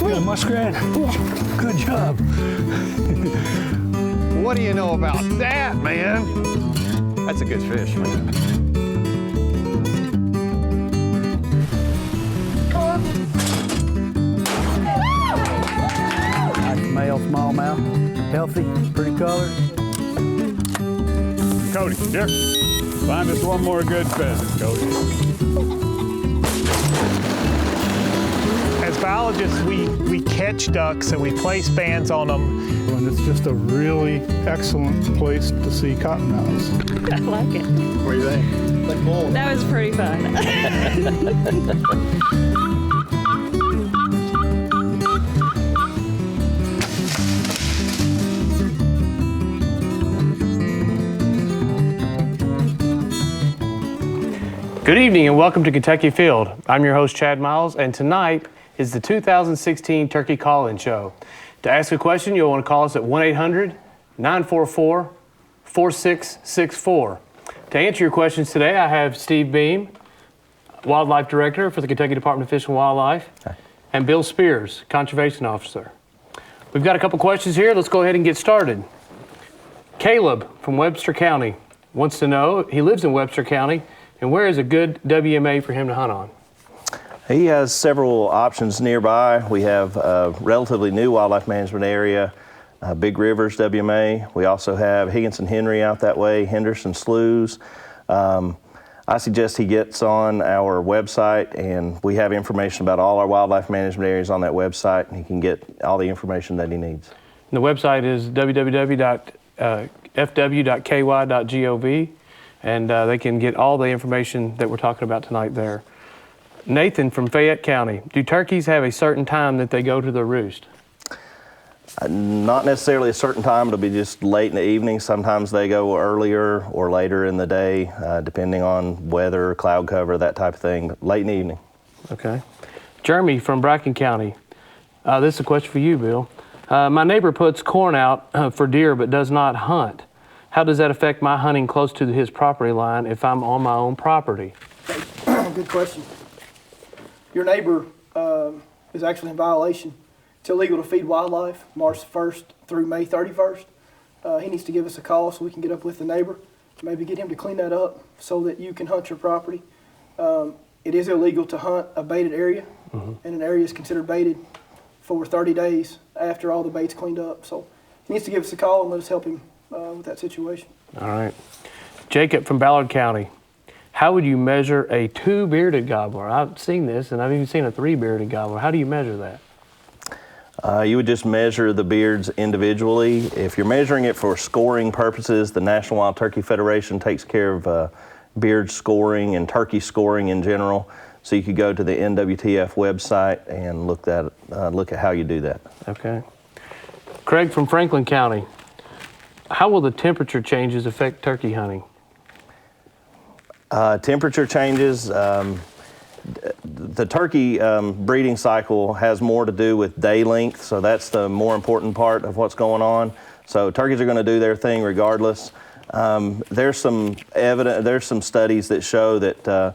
got a muskrat? Yeah. Good job. What do you know about that, man? That's a good fish, man. Nice male smallmouth. Healthy, pretty colored. Cody, here. Find us one more good pheasant, Cody. As biologists, we catch ducks and we place bands on them. And it's just a really excellent place to see cottonmouths. I like it. What do you think? That was pretty fun. Good evening and welcome to Kentucky Afield. I'm your host Chad Miles, and tonight is the 2016 Turkey Call-In Show. To ask a question, you'll want to call us at 1-800-944-4664. To answer your questions today, I have Steve Beam, Wildlife Director for the Kentucky Department of Fish and Wildlife, and Bill Spears, Conservation Officer. We've got a couple questions here. Let's go ahead and get started. Caleb from Webster County wants to know, he lives in Webster County, and where is a good WMA for him to hunt on? He has several options nearby. We have a relatively new wildlife management area, Big Rivers WMA. We also have Higginson Henry out that way, Henderson Sloughs. I suggest he gets on our website, and we have information about all our wildlife management areas on that website, and he can get all the information that he needs. And the website is www.fw.ky.gov. And they can get all the information that we're talking about tonight there. Nathan from Fayette County, do turkeys have a certain time that they go to their roost? Not necessarily a certain time. It'll be just late in the evening. Sometimes they go earlier or later in the day, depending on weather, cloud cover, that type of thing. But late in the evening. Okay. Jeremy from Bracken County, this is a question for you, Bill. My neighbor puts corn out for deer but does not hunt. How does that affect my hunting close to his property line if I'm on my own property? Good question. Your neighbor is actually in violation. It's illegal to feed wildlife March 1st through May 31st. He needs to give us a call so we can get up with the neighbor, maybe get him to clean that up so that you can hunt your property. It is illegal to hunt a baited area, and an area is considered baited for 30 days after all the bait's cleaned up. So he needs to give us a call and let us help him with that situation. All right. Jacob from Ballard County, how would you measure a 2-bearded gobbler? I've seen this, and I've even seen a 3-bearded gobbler. How do you measure that? You would just measure the beards individually. If you're measuring it for scoring purposes, the National Wild Turkey Federation takes care of beard scoring and turkey scoring in general. So you could go to the NWTF website and look at how you do that. Okay. Craig from Franklin County, how will the temperature changes affect turkey hunting? Temperature changes, the turkey breeding cycle has more to do with day length, so that's the more important part of what's going on. So turkeys are going to do their thing regardless. There's some studies that show that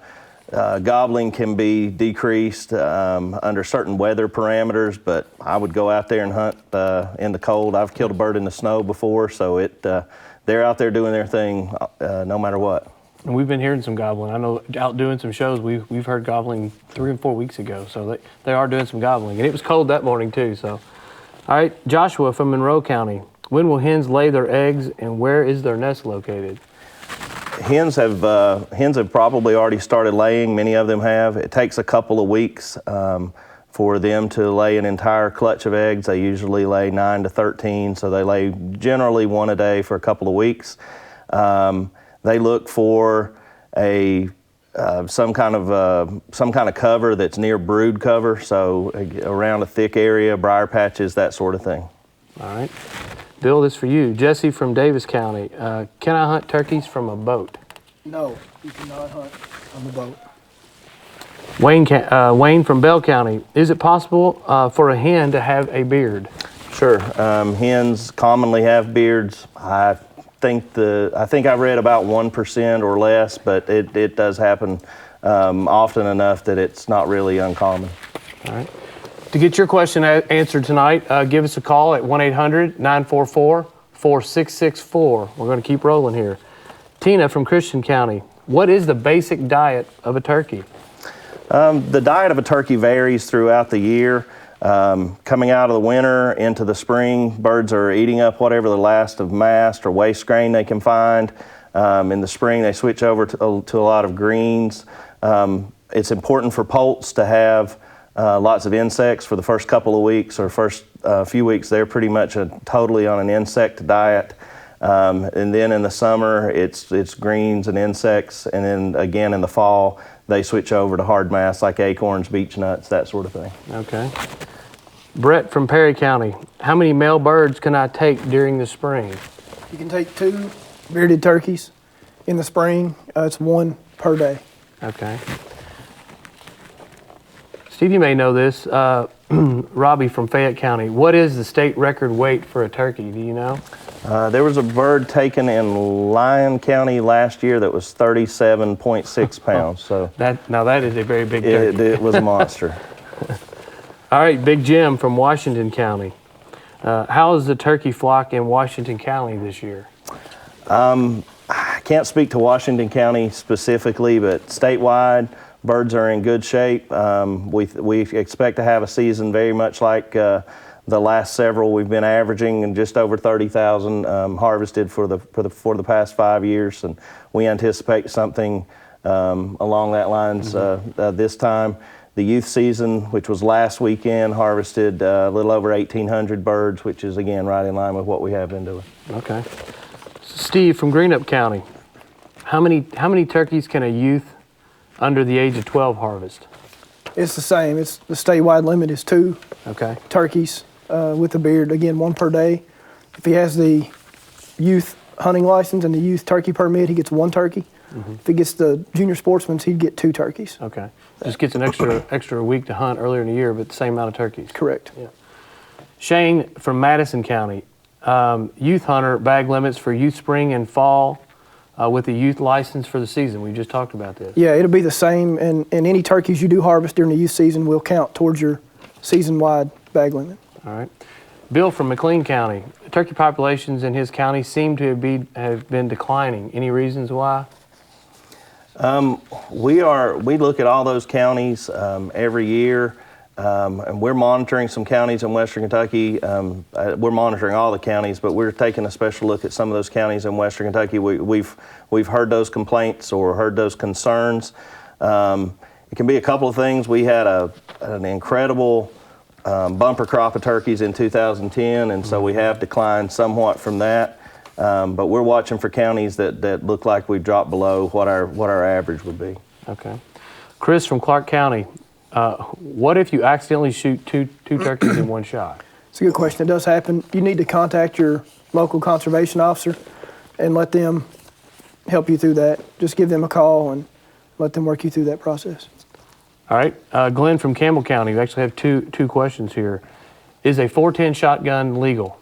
gobbling can be decreased under certain weather parameters, but I would go out there and hunt in the cold. I've killed a bird in the snow before, so they're out there doing their thing no matter what. And we've been hearing some gobbling. I know out doing some shows, we've heard gobbling 3 and 4 weeks ago, so they are doing some gobbling. And it was cold that morning too, so. All right, Joshua from Monroe County, when will hens lay their eggs and where is their nest located? Hens have probably already started laying. Many of them have. It takes a couple of weeks for them to lay an entire clutch of eggs. They usually lay 9 to 13, so they lay generally 1 a day for a couple of weeks. They look for some kind of cover that's near brood cover, so around a thick area, briar patches, that sort of thing. All right. Bill, this is for you. Jesse from Davis County. Can I hunt turkeys from a boat? No, you cannot hunt on the boat. Wayne from Bell County. Is it possible for a hen to have a beard? Sure. Hens commonly have beards. I think I read about 1% or less, but it does happen often enough that it's not really uncommon. All right. To get your question answered tonight, give us a call at 1-800-944-4664. We're going to keep rolling here. Tina from Christian County, what is the basic diet of a turkey? The diet of a turkey varies throughout the year. Coming out of the winter into the spring, birds are eating up whatever the last of mast or waste grain they can find. In the spring, they switch over to a lot of greens. It's important for poults to have lots of insects for the first couple of weeks or first few weeks. They're pretty much totally on an insect diet. And then in the summer, it's greens and insects. And then again in the fall, they switch over to hard mass like acorns, beech nuts, that sort of thing. Okay. Brett from Perry County, how many male birds can I take during the spring? You can take 2 bearded turkeys in the spring. It's 1 per day. Okay. Steve, you may know this. Robbie from Fayette County, what is the state record weight for a turkey? Do you know? There was a bird taken in Lyon County last year that was 37.6 pounds. So that is a very big turkey. It was a monster. All right, Big Jim from Washington County. How is the turkey flock in Washington County this year? I can't speak to Washington County specifically, but statewide, birds are in good shape. We expect to have a season very much like the last several. We've been averaging just over 30,000 harvested for the past 5 years, and we anticipate something along that lines this time. The youth season, which was last weekend, harvested a little over 1,800 birds, which is again right in line with what we have been doing. Okay. Steve from Greenup County, how many turkeys can a youth under the age of 12 harvest? It's the same. It's the statewide limit is 2 turkeys with a beard. Again, 1 per day. If he has the youth hunting license and the youth turkey permit, he gets 1 turkey. If he gets the junior sportsman's, he'd get 2 turkeys. Okay. Just gets an extra week to hunt earlier in the year, but the same amount of turkeys. Correct. Yeah. Shane from Madison County, youth hunter, bag limits for youth spring and fall with the youth license for the season. We just talked about this. Yeah, it'll be the same, and any turkeys you do harvest during the youth season will count towards your season-wide bag limit. All right. Bill from McLean County, turkey populations in his county seem to have been declining. Any reasons why? We look at all those counties every year, and we're monitoring some counties in Western Kentucky. We're monitoring all the counties, but we're taking a special look at some of those counties in Western Kentucky. We've heard those complaints or heard those concerns. It can be a couple of things. We had an incredible bumper crop of turkeys in 2010, and so we have declined somewhat from that. But we're watching for counties that look like we've dropped below what our average would be. Okay. Chris from Clark County, what if you accidentally shoot two turkeys in one shot? It's a good question. It does happen. You need to contact your local conservation officer and let them help you through that. Just give them a call and let them work you through that process. All right. Glenn from Campbell County, we actually have two questions here. Is a 410 shotgun legal?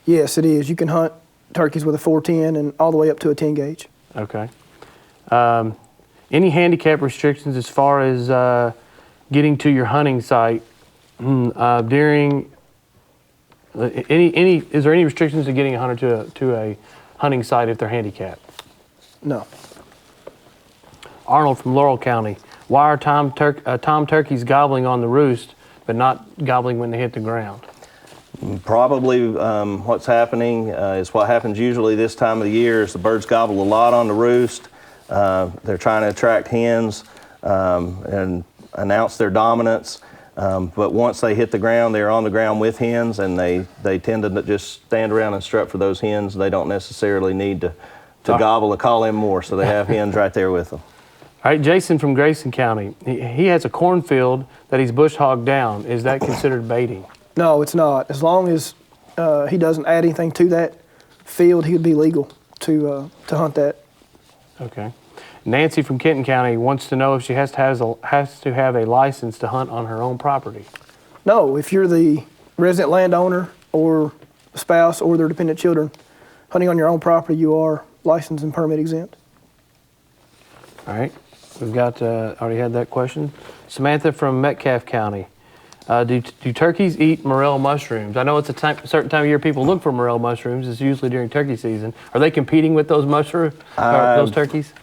Yes, it is. You can hunt turkeys with a 410 and all the way up to a 10 gauge. Okay. Any handicap restrictions as far as getting to your hunting site during is there any restrictions to getting a hunter to a hunting site if they're handicapped? No. Arnold from Laurel County, why are tom turkeys gobbling on the roost but not gobbling when they hit the ground? Probably what's happening is what happens usually this time of the year is the birds gobble a lot on the roost. They're trying to attract hens and announce their dominance. But once they hit the ground, they're on the ground with hens, and they tend to just stand around and strut for those hens. They don't necessarily need to gobble to call in more, so they have hens right there with them. All right, Jason from Grayson County, he has a cornfield that he's bush hogged down. Is that considered baiting? No, it's not. As long as he doesn't add anything to that field, he would be legal to hunt that. Okay. Nancy from Kenton County wants to know if she has to have a license to hunt on her own property. No, if you're the resident landowner or spouse or their dependent children hunting on your own property, you are licensed and permit exempt. All right. We've got, already had that question. Samantha from Metcalfe County. Do turkeys eat morel mushrooms? I know it's a certain time of year people look for morel mushrooms. It's usually during turkey season. Are they competing with those those turkeys?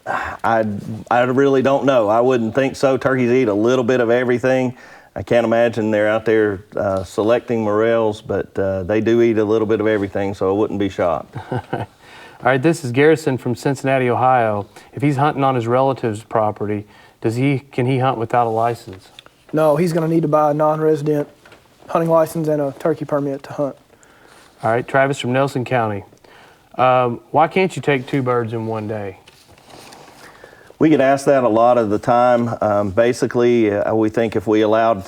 I really don't know. I wouldn't think so. Turkeys eat a little bit of everything. I can't imagine they're out there selecting morels, but they do eat a little bit of everything, so I wouldn't be shocked. All right, this is Garrison from Cincinnati, Ohio. If he's hunting on his relative's property, can he hunt without a license? No, he's going to need to buy a non-resident hunting license and a turkey permit to hunt. All right, Travis from Nelson County. Why can't you take 2 birds in one day? We get asked that a lot of the time. Basically, we think if we allowed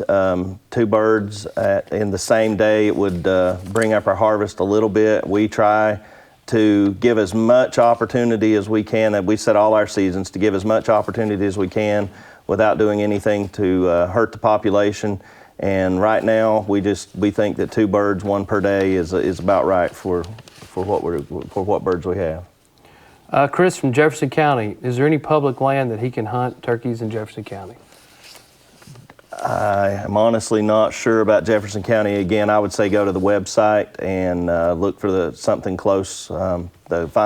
2 birds in the same day, it would bring up our harvest a little bit. We try to give as much opportunity as we can. We set all our seasons to give as much opportunity as we can without doing anything to hurt the population. And right now, we think that 2 birds, 1 per day, is about right for what birds we have. Chris from Jefferson County, is there any public land that he can hunt turkeys in Jefferson County? I am honestly not sure about Jefferson County. Again, I would say go to the website and look for something close, find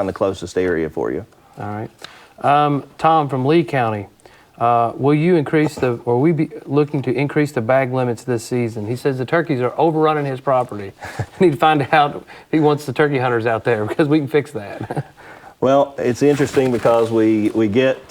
the closest area for you. All right. Tom from Lee County, will we be looking to increase the bag limits this season? He says the turkeys are overrunning his property. I need to find out if he wants the turkey hunters out there because we can fix that. Well, it's interesting because we get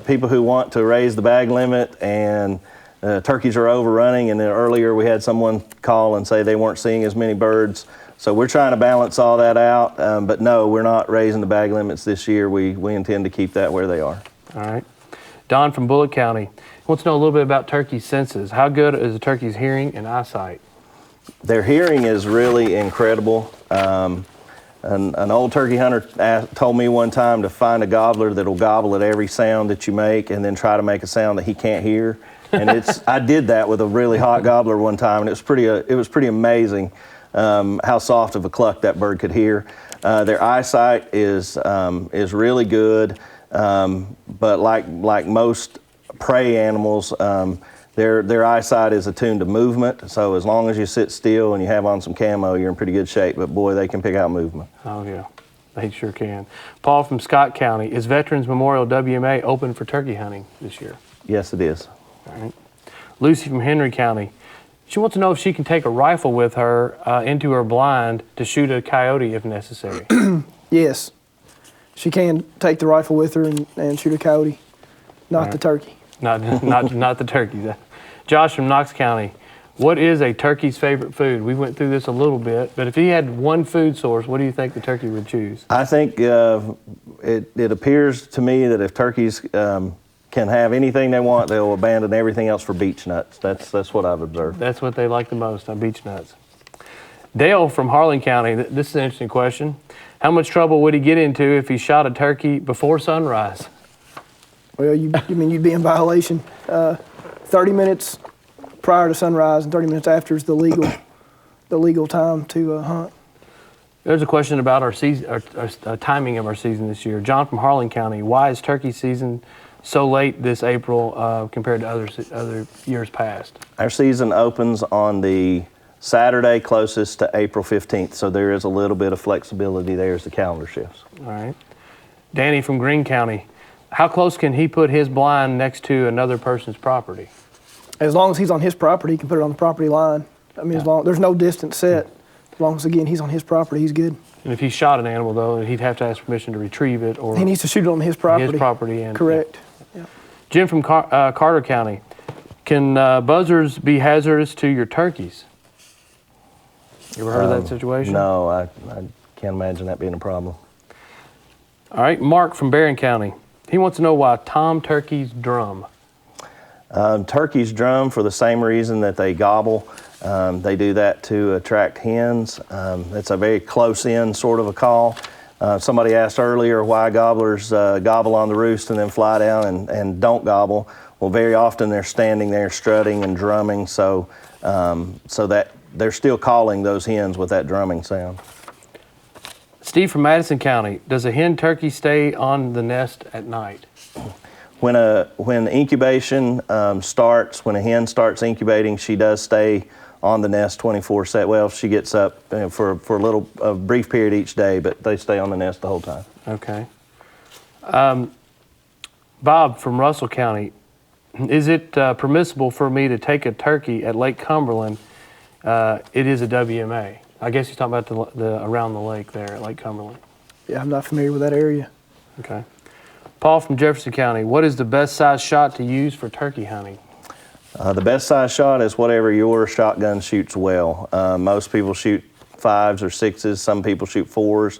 people who want to raise the bag limit and turkeys are overrunning, and then earlier we had someone call and say they weren't seeing as many birds. So we're trying to balance all that out, but no, we're not raising the bag limits this year. We intend to keep that where they are. All right. Don from Bullitt County wants to know a little bit about turkey senses. How good is a turkey's hearing and eyesight? Their hearing is really incredible. An old turkey hunter told me one time to find a gobbler that'll gobble at every sound that you make and then try to make a sound that he can't hear. And I did that with a really hot gobbler one time, and it was pretty amazing how soft of a cluck that bird could hear. Their eyesight is really good, but like most prey animals, their eyesight is attuned to movement. So as long as you sit still and you have on some camo, you're in pretty good shape. But boy, they can pick out movement. Oh yeah, they sure can. Paul from Scott County, is Veterans Memorial WMA open for turkey hunting this year? Yes, it is. All right. Lucy from Henry County, she wants to know if she can take a rifle with her into her blind to shoot a coyote if necessary. Yes, she can take the rifle with her and shoot a coyote, not the turkey. Not the turkey. Josh from Knox County, what is a turkey's favorite food? We went through this a little bit, but if he had one food source, what do you think the turkey would choose? I think it appears to me that if turkeys can have anything they want, they'll abandon everything else for beech nuts. That's what I've observed. That's what they like the most, beech nuts. Dale from Harlan County, this is an interesting question. How much trouble would he get into if he shot a turkey before sunrise? Well, you'd be in violation. 30 minutes prior to sunrise and 30 minutes after is the legal time to hunt. There's a question about our season, our timing of our season this year. John from Harlan County, why is turkey season so late this April compared to other years past? Our season opens on the Saturday closest to April 15th, so there is a little bit of flexibility there as the calendar shifts. All right. Danny from Greene County, how close can he put his blind next to another person's property? As long as he's on his property, he can put it on the property line. I mean, there's no distance set. As long as, again, he's on his property, he's good. And if he shot an animal, though, he'd have to ask permission to retrieve it, or he needs to shoot it on his property. His property, and correct. Yeah. Jim from Carter County, can buzzards be hazardous to your turkeys? You ever heard of that situation? No, I can't imagine that being a problem. All right, Mark from Barron County, he wants to know why tom turkeys drum. Turkeys drum for the same reason that they gobble. They do that to attract hens. It's a very close-in sort of a call. Somebody asked earlier why gobblers gobble on the roost and then fly down and don't gobble. Well, very often they're standing there strutting and drumming, so that they're still calling those hens with that drumming sound. Steve from Madison County, does a hen turkey stay on the nest at night? When incubation starts, when a hen starts incubating, she does stay on the nest 24/7. Well, she gets up for a brief period each day, but they stay on the nest the whole time. Okay. Bob from Russell County, is it permissible for me to take a turkey at Lake Cumberland? It is a WMA. I guess you're talking about the around the lake there at Lake Cumberland. Yeah, I'm not familiar with that area. Okay. Paul from Jefferson County, what is the best size shot to use for turkey hunting? The best size shot is whatever your shotgun shoots well. Most people shoot 5s or 6s. Some people shoot 4s.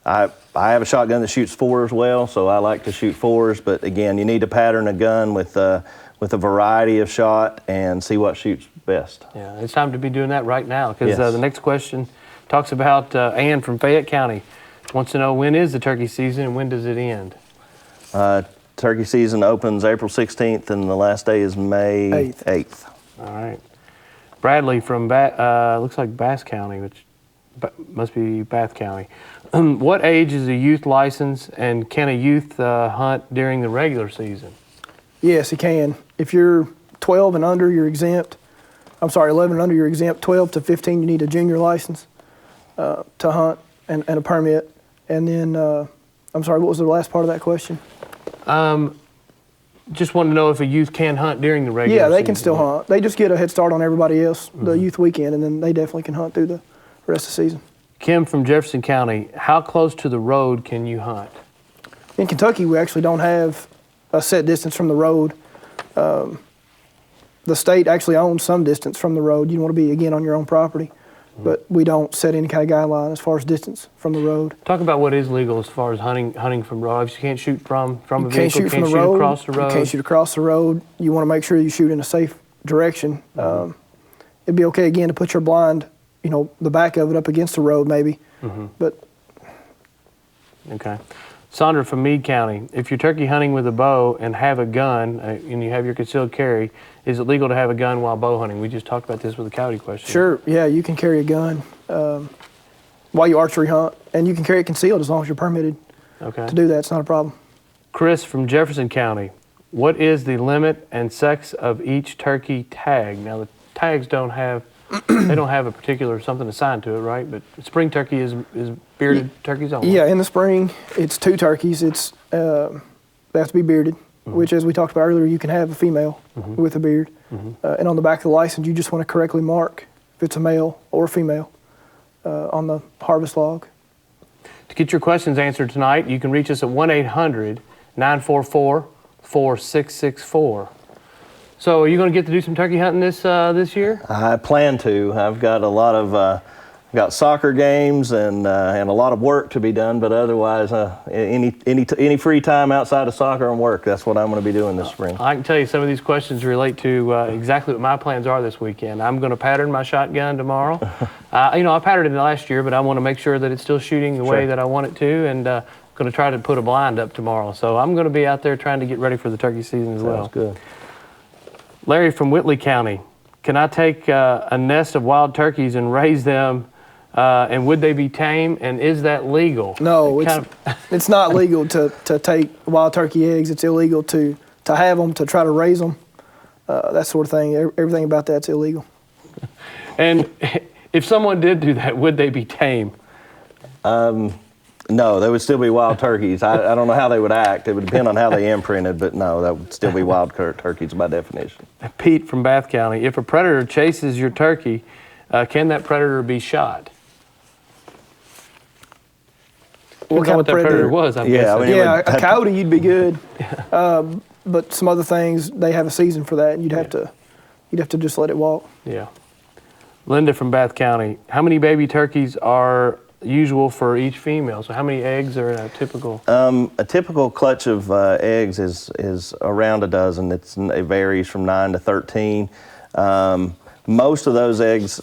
I have a shotgun that shoots 4s well, so I like to shoot 4s. But again, you need to pattern a gun with a variety of shot and see what shoots best. Yeah, it's time to be doing that right now, because Yes. the next question talks about Ann from Fayette County. Wants to know, when is the turkey season and when does it end? Turkey season opens April 16th and the last day is May 8th. All right. Bradley from looks like Bass County, which must be Bath County. What age is a youth license, and can a youth hunt during the regular season? Yes, he can. If you're 12 and under, you're exempt. I'm sorry, 11 and under, you're exempt. 12 to 15, you need a junior license to hunt and a permit. And then, I'm sorry, what was the last part of that question? Just want to know if a youth can hunt during the regular season. Yeah, they can still hunt. They just get a head start on everybody else, the youth weekend, and then they definitely can hunt through the rest of the season. Kim from Jefferson County, how close to the road can you hunt? In Kentucky, we actually don't have a set distance from the road. The state actually owns some distance from the road. You want to be, again, on your own property. But we don't set any kind of guideline as far as distance from the road. Talk about what is legal as far as hunting from road. You can't shoot from a vehicle, Can't shoot from the shoot road. across the road. You can't shoot across the road. You want to make sure you shoot in a safe direction. It'd be okay, again, to put your blind, the back of it up against the road maybe. But Okay. Sandra from Meade County, if you're turkey hunting with a bow and have a gun and you have your concealed carry, is it legal to have a gun while bow hunting? We just talked about this with the coyote question. sure, yeah, you can carry a gun while you archery hunt, and you can carry it concealed as long as you're permitted Okay. to do that. It's not a problem. Chris from Jefferson County, what is the limit and sex of each turkey tag? Now the tags don't have a particular something assigned to it, right? But spring turkey is bearded turkeys only. Yeah, in the spring, it's 2 turkeys. They have to be bearded, which, as we talked about earlier, you can have a female with a beard. And on the back of the license, you just want to correctly mark if it's a male or a female on the harvest log. To get your questions answered tonight, you can reach us at 1-800-944-4664. So are you going to get to do some turkey hunting this year? I plan to. I've got a lot of got soccer games and a lot of work to be done, but otherwise, any free time outside of soccer and work, that's what I'm going to be doing this spring. I can tell you some of these questions relate to exactly what my plans are this weekend. I'm going to pattern my shotgun tomorrow. I patterned it last year, but I want to make sure that it's still shooting the way that I want it to, and going to try to put a blind up tomorrow. So I'm going to be out there trying to get ready for the turkey season as well. Sounds good. Larry from Whitley County, can I take a nest of wild turkeys and raise them, and would they be tame, and is that legal? No, it's not legal to take wild turkey eggs. It's illegal to have them, to try to raise them, that sort of thing. Everything about that's illegal. And if someone did do that, would they be tame? No, they would still be wild turkeys. I don't know how they would act. It would depend on how they imprinted, but no, that would still be wild turkeys by definition. Pete from Bath County, if a predator chases your turkey, can that predator be shot? Depends on what that predator was, I'm guessing. A coyote, you'd be good. But some other things, they have a season for that, and you'd have to just let it walk. Yeah. Linda from Bath County, how many baby turkeys are usual for each female? So how many eggs are a typical? A typical clutch of eggs is around a dozen. It varies from 9 to 13. Most of those eggs,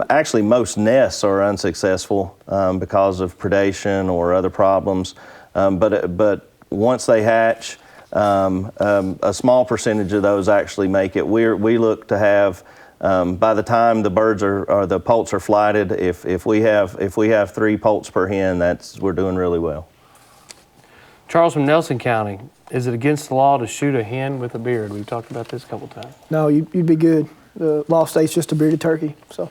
actually most nests are unsuccessful because of predation or other problems. But once they hatch, a small percentage of those actually make it. We look to have, by the time the birds or the poults are flighted, if we have 3 poults per hen, we're doing really well. Charles from Nelson County, is it against the law to shoot a hen with a beard? We've talked about this a couple times. No, you'd be good. The law states just a bearded turkey. So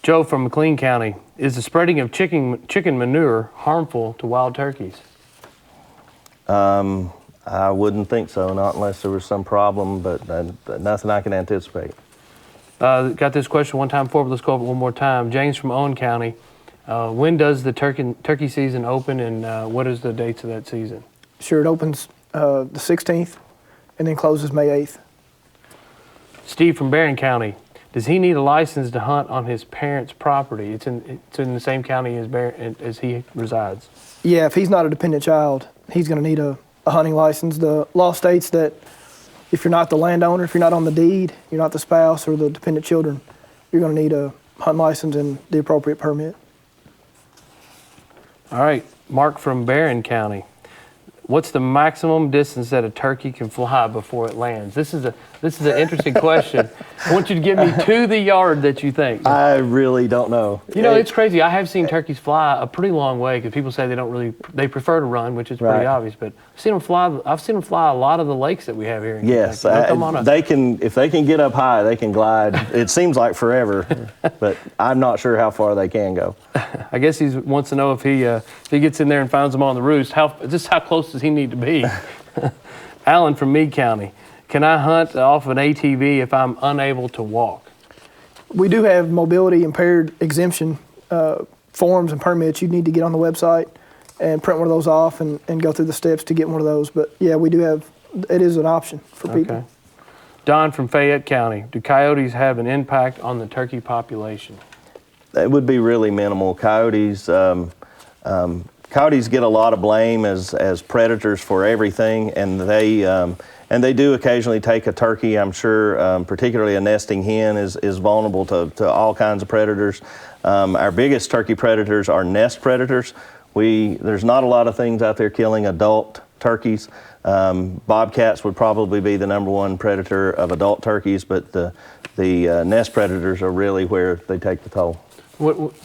Joe from McLean County, is the spreading of chicken manure harmful to wild turkeys? I wouldn't think so, not unless there was some problem, but nothing I can anticipate. Got this question one time before, but let's go over it one more time. James from Owen County, when does the turkey season open, and what is the dates of that season? sure, it opens the 16th and then closes May 8th. Steve from Barron County, does he need a license to hunt on his parents' property? It's in the same county as he resides. Yeah, if he's not a dependent child, he's going to need a hunting license. The law states that if you're not the landowner, if you're not on the deed, you're not the spouse or the dependent children, you're going to need a hunting license and the appropriate permit. All right, Mark from Barron County. What's the maximum distance that a turkey can fly before it lands? This is an interesting question. I want you to give me to the yard that you think. I really don't know. You know, it's crazy. I have seen turkeys fly a pretty long way because people say they prefer to run, which is pretty Right. obvious. But I've seen them fly a lot of the lakes that we have here in Yes, Kentucky. They'll come on they can. If they can get up high, they can glide. It seems like forever, but I'm not sure how far they can go. I guess he wants to know if he gets in there and finds them on the roost, how close does he need to be? Alan from Meade County, can I hunt off an ATV if I'm unable to walk? We do have mobility impaired exemption forms and permits. You need to get on the website and print one of those off and go through the steps to get one of those. But yeah, we do have, it is an option for people. Okay. Don from Fayette County, do coyotes have an impact on the turkey population? It would be really minimal. Coyotes get a lot of blame as predators for everything, and they do occasionally take a turkey. I'm sure, particularly a nesting hen is vulnerable to all kinds of predators. Our biggest turkey predators are nest predators. There's not a lot of things out there killing adult turkeys. Bobcats would probably be the #1 predator of adult turkeys, but the nest predators are really where they take the toll.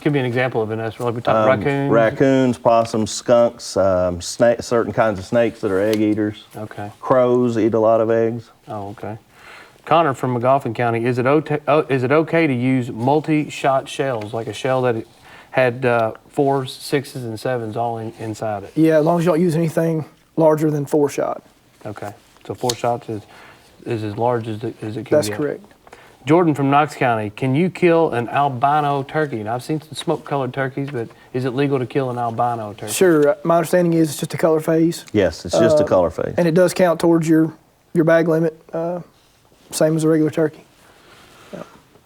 Give me an example of a nest. Like we talk raccoons? Raccoons, possums, skunks, certain kinds of snakes that are egg eaters. Okay. Crows eat a lot of eggs. Oh, okay. Connor from McGoffin County, is it okay to use multi-shot shells, like a shell that had 4s, 6s, and 7s all inside it? Yeah, as long as you don't use anything larger than 4-shot. Okay. So 4 shots is as large as it can That's get. correct. Jordan from Knox County, can you kill an albino turkey? Now, I've seen some smoke-colored turkeys, but is it legal to kill an albino turkey? Sure. My understanding is it's just a color phase. Yes, it's just a color phase. And it does count towards your bag limit, same as a regular turkey.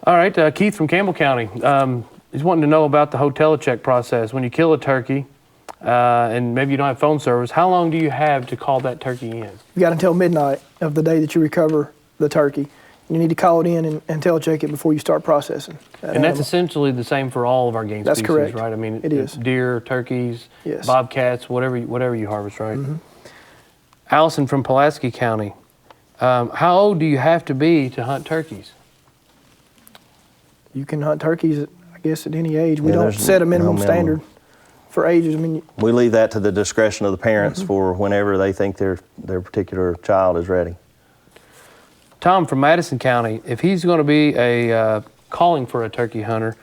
All right, Keith from Campbell County. He's wanting to know about the hotel check process. When you kill a turkey, and maybe you don't have phone service, how long do you have to call that turkey in? You got until midnight of the day that you recover the turkey. You need to call it in and tail check it before you start processing. And that's essentially the same for all of our game That's species, correct. right? I mean, It is. Deer, turkeys, Yes. bobcats, whatever you harvest, right? Mm-hmm. Allison from Pulaski County, how old do you have to be to hunt turkeys? You can hunt turkeys, I guess, at any age. We Yeah, don't there's set a no minimum minimum. standard for ages. I mean, We leave that to the discretion of the parents for whenever they think their particular child is ready. Tom from Madison County, if he's going to be calling for a turkey hunter,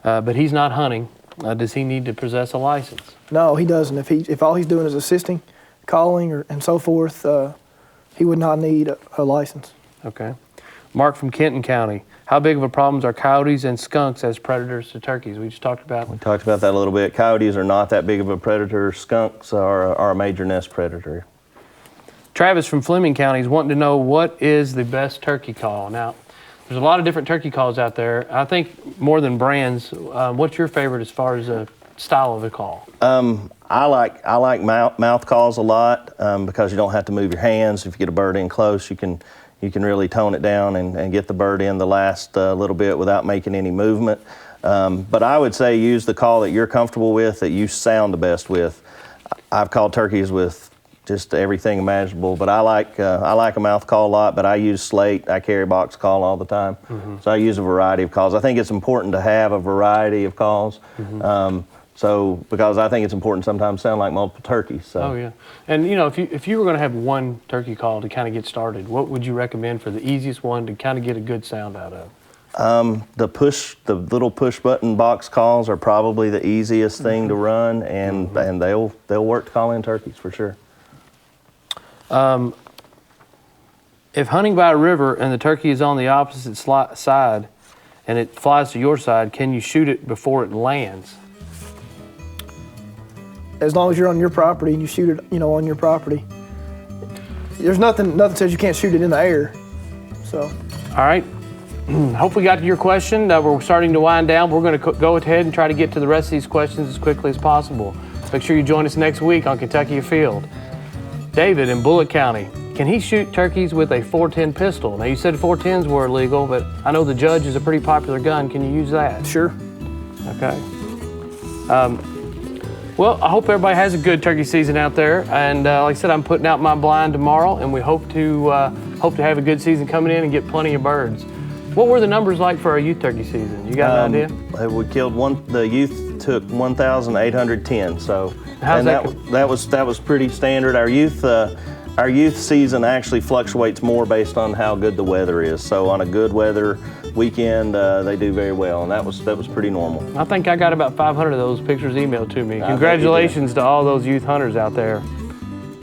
but he's not hunting, does he need to possess a license? no, he doesn't. If all he's doing is assisting, calling, and so forth, he would not need a license. Okay. Mark from Kenton County, how big of a problem are coyotes and skunks as predators to turkeys? We just talked about. We talked about that a little bit. Coyotes are not that big of a predator. Skunks are a major nest predator. Travis from Fleming County is wanting to know what is the best turkey call. Now, there's a lot of different turkey calls out there. I think more than brands. What's your favorite as far as a style of a call? I like mouth calls a lot because you don't have to move your hands. If you get a bird in close, you can really tone it down and get the bird in the last little bit without making any movement. But I would say use the call that you're comfortable with, that you sound the best with. I've called turkeys with just everything imaginable, but I like a mouth call a lot, but I use slate. I carry box call all the time. So I use a variety of calls. I think it's important to have a variety of calls. So, because I think it's important sometimes to sound like multiple turkeys. So. Oh yeah, and you know, if you were going to have one turkey call to kind of get started, what would you recommend for the easiest one to kind of get a good sound out of? The little push button box calls are probably the easiest thing to run, and they'll work to call in turkeys for sure. If hunting by a river and the turkey is on the opposite side, and it flies to your side, can you shoot it before it lands? As long as you're on your property and you shoot it, you know, on your property. There's nothing says you can't shoot it in the air. So. All right. Hope we got to your question. We're starting to wind down. We're going to go ahead and try to get to the rest of these questions as quickly as possible. Make sure you join us next week on Kentucky Afield. David in Bullitt County, can he shoot turkeys with a 410 pistol? Now you said 410s were illegal, but I know the Judge is a pretty popular gun. Can you use that? Sure. Okay. Well, I hope everybody has a good turkey season out there. And like I said, I'm putting out my blind tomorrow, and we hope to have a good season coming in and get plenty of birds. What were the numbers like for our youth turkey season? You got an idea? We killed the youth took 1,810. So, How's that was pretty standard. Our youth season actually fluctuates more based on how good the weather is. So on a good weather weekend, they do very well, and that was pretty normal. I think I got about 500 of those pictures emailed to me. Congratulations to all those youth hunters out there.